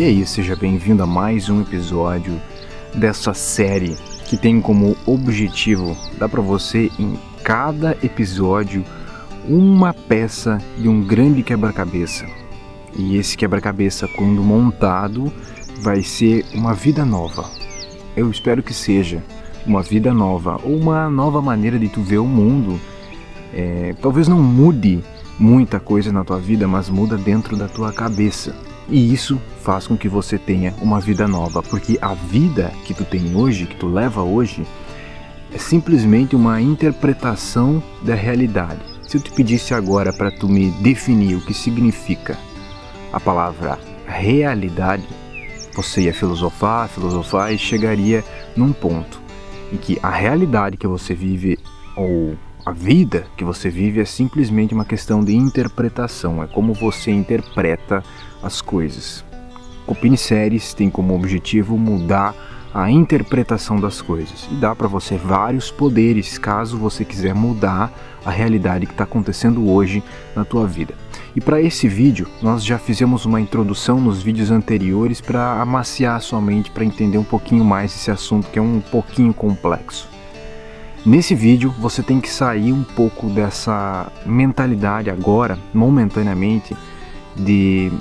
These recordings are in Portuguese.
E aí, seja bem-vindo a mais um episódio dessa série que tem como objetivo dar para você em cada episódio uma peça de um grande quebra-cabeça. E esse quebra-cabeça, quando montado, vai ser uma vida nova. Eu espero que seja uma vida nova ou uma nova maneira de tu ver o mundo. Talvez não mude muita coisa na tua vida, mas muda dentro da tua cabeça. E isso faz com que você tenha uma vida nova, porque a vida que tu tem hoje, que tu leva hoje, é simplesmente uma interpretação da realidade. Se eu te pedisse agora para tu me definir o que significa a palavra realidade, você ia filosofar e chegaria num ponto em que a realidade que você vive, ou a vida que você vive, é simplesmente uma questão de interpretação, é como você interpreta as coisas. Copini Séries tem como objetivo mudar a interpretação das coisas e dá para você vários poderes caso você quiser mudar a realidade que está acontecendo hoje na tua vida. E para esse vídeo nós já fizemos uma introdução nos vídeos anteriores para amaciar a sua mente, para entender um pouquinho mais esse assunto que é um pouquinho complexo. Nesse vídeo você tem que sair um pouco dessa mentalidade agora, momentaneamente, de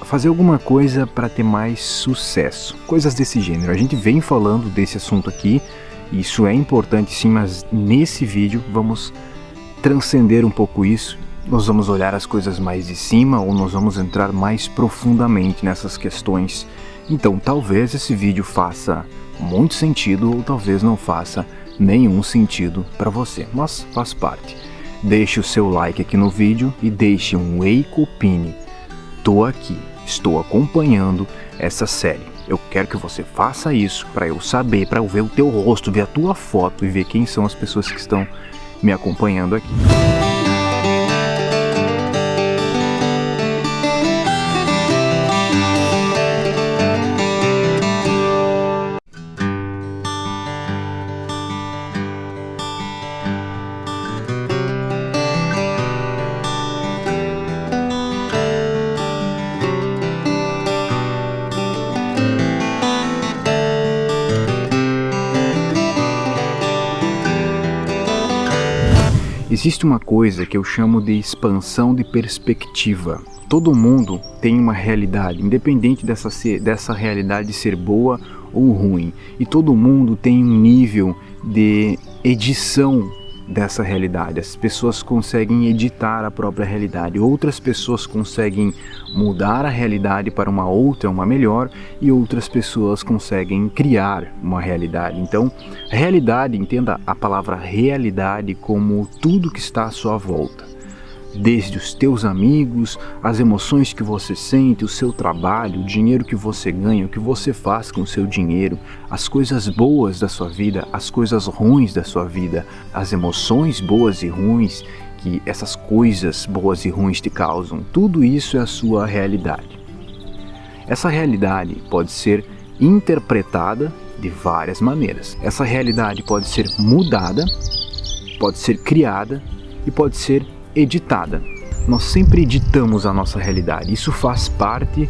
fazer alguma coisa para ter mais sucesso, coisas desse gênero. A gente vem falando desse assunto aqui, isso é importante sim, mas nesse vídeo vamos transcender um pouco isso. Nós vamos olhar as coisas mais de cima ou nós vamos entrar mais profundamente nessas questões. Então talvez esse vídeo faça muito sentido ou talvez não faça nenhum sentido para você, mas faz parte. Deixe o seu like aqui no vídeo e deixe um Ei Copini. Tô aqui, estou acompanhando essa série. Eu quero que você faça isso para eu saber, para eu ver o teu rosto, ver a tua foto e ver quem são as pessoas que estão me acompanhando aqui. Existe uma coisa que eu chamo de expansão de perspectiva. Todo mundo tem uma realidade, independente dessa realidade ser boa ou ruim. E todo mundo tem um nível de edição dessa realidade. As pessoas conseguem editar a própria realidade. Outras pessoas conseguem mudar a realidade para uma outra, uma melhor, e outras pessoas conseguem criar uma realidade. Então, realidade, entenda a palavra realidade como tudo que está à sua volta. Desde os teus amigos, as emoções que você sente, o seu trabalho, o dinheiro que você ganha, o que você faz com o seu dinheiro, as coisas boas da sua vida, as coisas ruins da sua vida, as emoções boas e ruins que essas coisas boas e ruins te causam. Tudo isso é a sua realidade. Essa realidade pode ser interpretada de várias maneiras. Essa realidade pode ser mudada, pode ser criada e pode ser editada. Nós sempre editamos a nossa realidade. Isso faz parte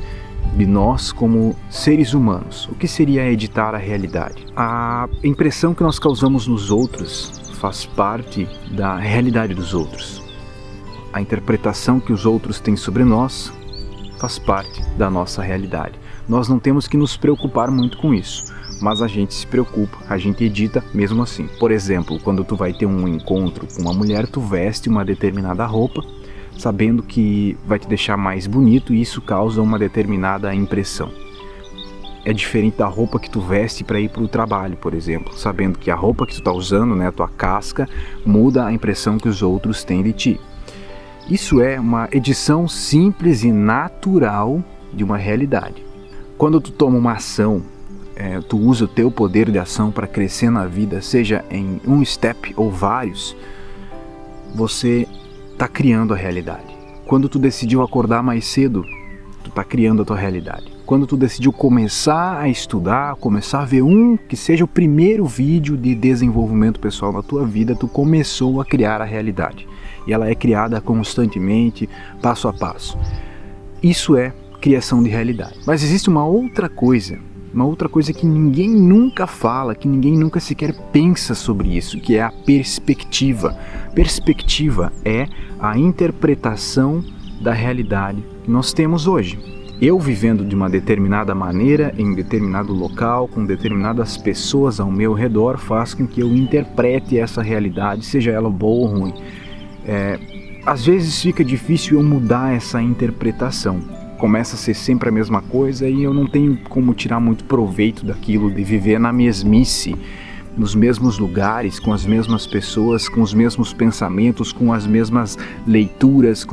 de nós como seres humanos. O que seria editar a realidade? A impressão que nós causamos nos outros faz parte da realidade dos outros. A interpretação que os outros têm sobre nós faz parte da nossa realidade. Nós não temos que nos preocupar muito com isso, mas a gente se preocupa, a gente edita mesmo assim. Por exemplo, quando tu vai ter um encontro com uma mulher, tu veste uma determinada roupa, sabendo que vai te deixar mais bonito, e isso causa uma determinada impressão. É diferente da roupa que tu veste para ir para o trabalho, por exemplo, sabendo que a roupa que tu está usando, né, a tua casca, muda a impressão que os outros têm de ti. Isso é uma edição simples e natural de uma realidade. Quando tu toma uma ação, tu usa o teu poder de ação para crescer na vida, seja em um step ou vários, você está criando a realidade. Quando tu decidiu acordar mais cedo, tu está criando a tua realidade. Quando tu decidiu começar a estudar, começar a ver que seja o primeiro vídeo de desenvolvimento pessoal na tua vida, tu começou a criar a realidade. E ela é criada constantemente, passo a passo. Isso é criação de realidade. Mas existe uma outra coisa que ninguém nunca fala, que ninguém nunca sequer pensa sobre isso, que é a perspectiva. Perspectiva é a interpretação da realidade que nós temos hoje. Eu vivendo de uma determinada maneira, em determinado local, com determinadas pessoas ao meu redor, faz com que eu interprete essa realidade, seja ela boa ou ruim. Às vezes fica difícil eu mudar essa interpretação. Começa a ser sempre a mesma coisa e eu não tenho como tirar muito proveito daquilo, de viver na mesmice, nos mesmos lugares, com as mesmas pessoas, com os mesmos pensamentos, com as mesmas leituras,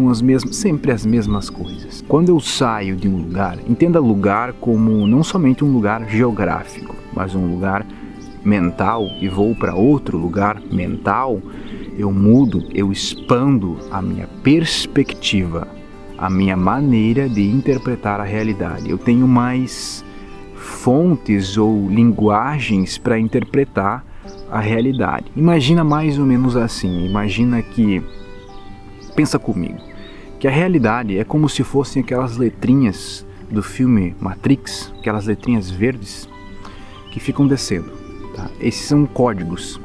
sempre as mesmas coisas. Quando eu saio de um lugar, entenda lugar como não somente um lugar geográfico, mas um lugar mental, e vou para outro lugar mental, eu mudo, eu expando a minha perspectiva, a minha maneira de interpretar a realidade. Eu tenho mais fontes ou linguagens para interpretar a realidade. Imagina mais ou menos assim, pensa comigo, que a realidade é como se fossem aquelas letrinhas do filme Matrix, aquelas letrinhas verdes que ficam descendo, tá? Esses são códigos.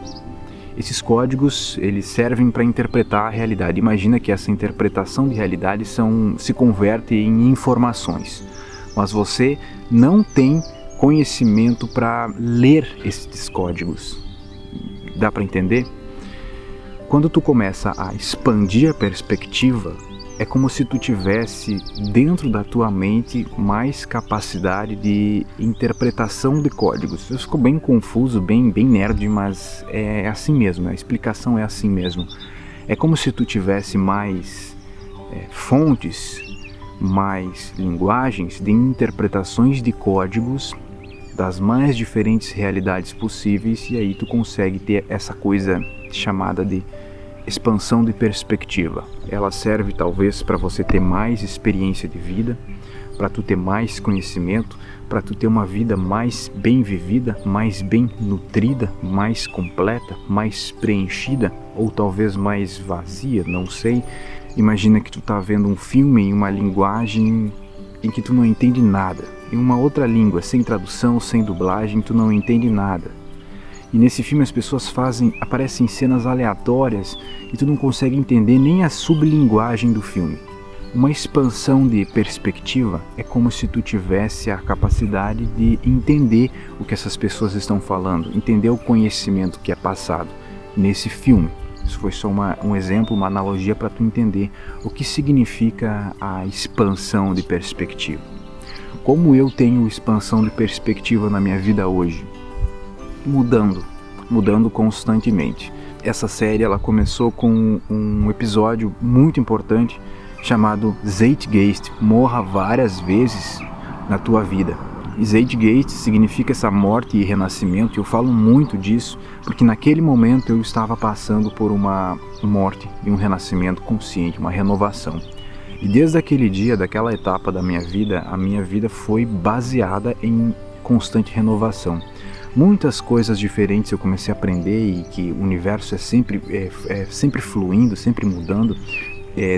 Esses códigos, eles servem para interpretar a realidade. Imagina que essa interpretação de realidade se converte em informações, mas você não tem conhecimento para ler esses códigos. Dá para entender? Quando tu começa a expandir a perspectiva, é como se tu tivesse dentro da tua mente mais capacidade de interpretação de códigos. Eu fico bem confuso, bem nerd, mas é assim mesmo, a explicação é assim mesmo. É como se tu tivesse mais fontes, mais linguagens de interpretações de códigos das mais diferentes realidades possíveis, e aí tu consegue ter essa coisa chamada de expansão de perspectiva. Ela serve talvez para você ter mais experiência de vida, para tu ter mais conhecimento, para tu ter uma vida mais bem vivida, mais bem nutrida, mais completa, mais preenchida, ou talvez mais vazia, não sei. Imagina que tu tá vendo um filme em uma linguagem em que tu não entende nada, em uma outra língua, sem tradução, sem dublagem, tu não entende nada. E nesse filme as pessoas aparecem cenas aleatórias e tu não consegue entender nem a sublinguagem do filme. Uma expansão de perspectiva é como se tu tivesse a capacidade de entender o que essas pessoas estão falando, entender o conhecimento que é passado nesse filme. Isso foi só um exemplo, uma analogia para tu entender o que significa a expansão de perspectiva. Como eu tenho expansão de perspectiva na minha vida hoje? Mudando constantemente. Essa série ela começou com um episódio muito importante chamado Zeitgeist, morra várias vezes na tua vida. E Zeitgeist significa essa morte e renascimento, e eu falo muito disso porque naquele momento eu estava passando por uma morte e um renascimento consciente, uma renovação. E desde aquele dia, daquela etapa da minha vida, a minha vida foi baseada em constante renovação. Muitas coisas diferentes eu comecei a aprender, e que o universo é sempre fluindo, sempre mudando.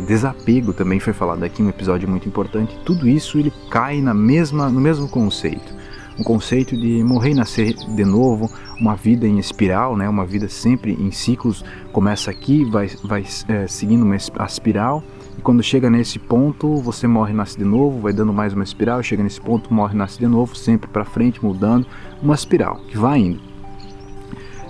Desapego também foi falado aqui, um episódio muito importante. Tudo isso ele cai no mesmo conceito. Um conceito de morrer e nascer de novo, uma vida em espiral, né? Uma vida sempre em ciclos. Começa aqui, vai seguindo a espiral, e quando chega nesse ponto, você morre e nasce de novo, vai dando mais uma espiral, chega nesse ponto, morre e nasce de novo, sempre para frente, mudando, uma espiral que vai indo.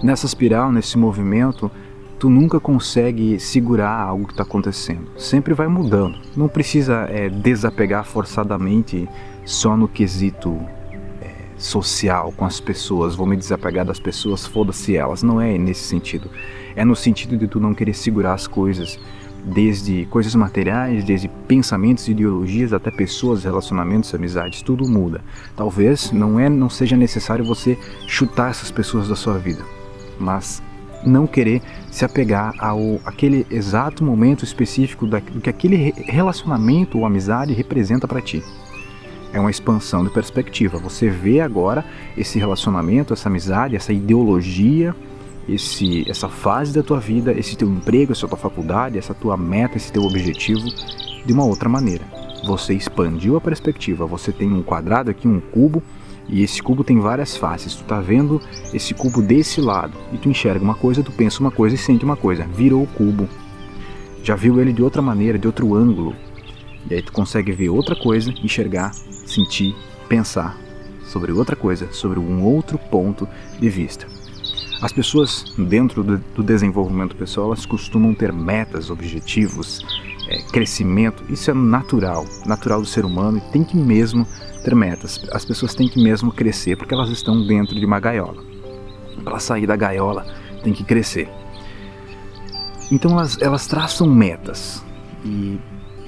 Nessa espiral, nesse movimento, tu nunca consegue segurar algo que está acontecendo, sempre vai mudando. Não precisa desapegar forçadamente só no quesito social com as pessoas, vou me desapegar das pessoas, foda-se elas, não é nesse sentido. É no sentido de tu não querer segurar as coisas, desde coisas materiais, desde pensamentos, ideologias, até pessoas, relacionamentos, amizades, tudo muda. Talvez não seja necessário você chutar essas pessoas da sua vida, mas não querer se apegar àquele exato momento específico do que aquele relacionamento ou amizade representa para ti. É uma expansão de perspectiva. Você vê agora esse relacionamento, essa amizade, essa ideologia, essa fase da tua vida, esse teu emprego, essa tua faculdade, essa tua meta, esse teu objetivo, de uma outra maneira. você expandiu a perspectiva, você tem um quadrado aqui, um cubo, e esse cubo tem várias faces. Tu tá vendo esse cubo desse lado, e tu enxerga uma coisa, tu pensa uma coisa e sente uma coisa. Virou o cubo. Já viu ele de outra maneira, de outro ângulo. E aí tu consegue ver outra coisa, enxergar, sentir, pensar sobre outra coisa, sobre um outro ponto de vista. As pessoas dentro do desenvolvimento pessoal, elas costumam ter metas, objetivos, crescimento. Isso é natural do ser humano, e tem que mesmo ter metas. As pessoas têm que mesmo crescer, porque elas estão dentro de uma gaiola. Para sair da gaiola, tem que crescer. Então elas traçam metas e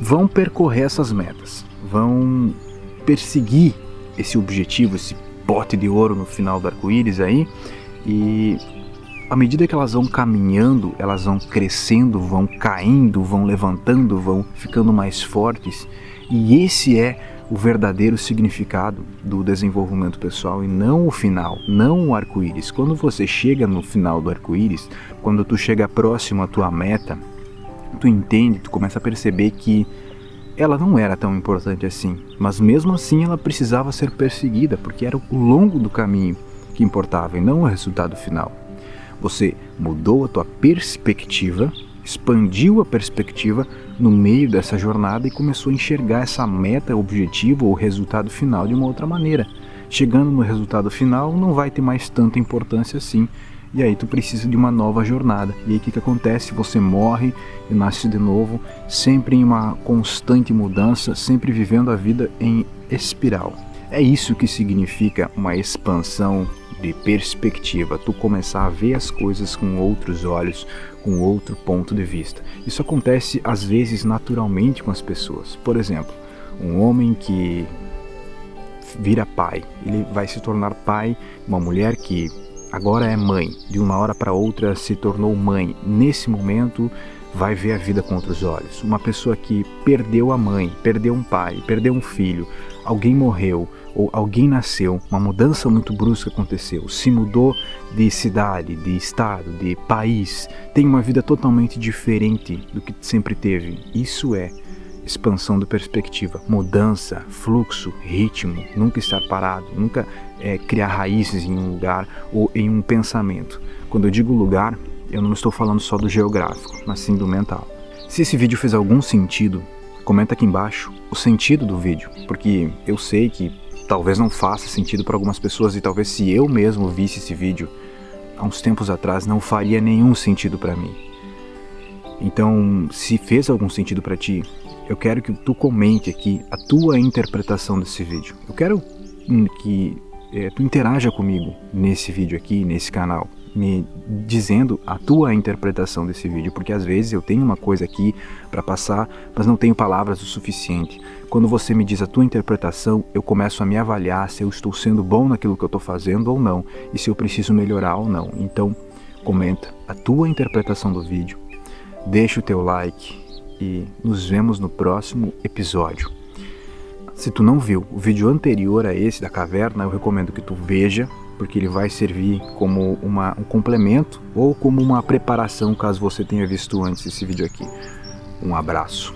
vão percorrer essas metas, vão perseguir esse objetivo, esse pote de ouro no final do arco-íris aí, e à medida que elas vão caminhando, elas vão crescendo, vão caindo, vão levantando, vão ficando mais fortes, e esse é o verdadeiro significado do desenvolvimento pessoal, e não o final, não o arco-íris. Quando você chega no final do arco-íris, quando tu chega próximo à tua meta, tu entende, tu começa a perceber que ela não era tão importante assim, mas mesmo assim ela precisava ser perseguida, porque era o longo do caminho que importava e não o resultado final. Você mudou a tua perspectiva, expandiu a perspectiva no meio dessa jornada e começou a enxergar essa meta, objetivo ou resultado final de uma outra maneira. Chegando no resultado final não vai ter mais tanta importância assim, e aí tu precisa de uma nova jornada. E aí o que acontece? Você morre e nasce de novo, sempre em uma constante mudança, sempre vivendo a vida em espiral. É isso que significa uma expansão de perspectiva, tu começar a ver as coisas com outros olhos, com outro ponto de vista. Isso acontece às vezes naturalmente com as pessoas. Por exemplo, um homem que vira pai, ele vai se tornar pai, uma mulher que agora é mãe, de uma hora para outra se tornou mãe, nesse momento vai ver a vida com outros olhos. Uma pessoa que perdeu a mãe, perdeu um pai, perdeu um filho, alguém morreu ou alguém nasceu, uma mudança muito brusca aconteceu, se mudou de cidade, de estado, de país, tem uma vida totalmente diferente do que sempre teve. Isso é expansão de perspectiva, mudança, fluxo, ritmo, nunca estar parado, nunca criar raízes em um lugar ou em um pensamento. Quando eu digo lugar, eu não estou falando só do geográfico, mas sim do mental. Se esse vídeo fez algum sentido, comenta aqui embaixo o sentido do vídeo, porque eu sei que talvez não faça sentido para algumas pessoas, e talvez se eu mesmo visse esse vídeo há uns tempos atrás não faria nenhum sentido para mim. Então, se fez algum sentido para ti, eu quero que tu comente aqui a tua interpretação desse vídeo. Eu quero que tu interaja comigo nesse vídeo aqui, nesse canal, me dizendo a tua interpretação desse vídeo, porque às vezes eu tenho uma coisa aqui para passar, mas não tenho palavras o suficiente. Quando você me diz a tua interpretação, eu começo a me avaliar se eu estou sendo bom naquilo que eu estou fazendo ou não, e se eu preciso melhorar ou não. Então, comenta a tua interpretação do vídeo, deixa o teu like e nos vemos no próximo episódio. Se tu não viu o vídeo anterior a esse da caverna, eu recomendo que tu veja, porque ele vai servir como um complemento ou como uma preparação caso você tenha visto antes esse vídeo aqui. Um abraço.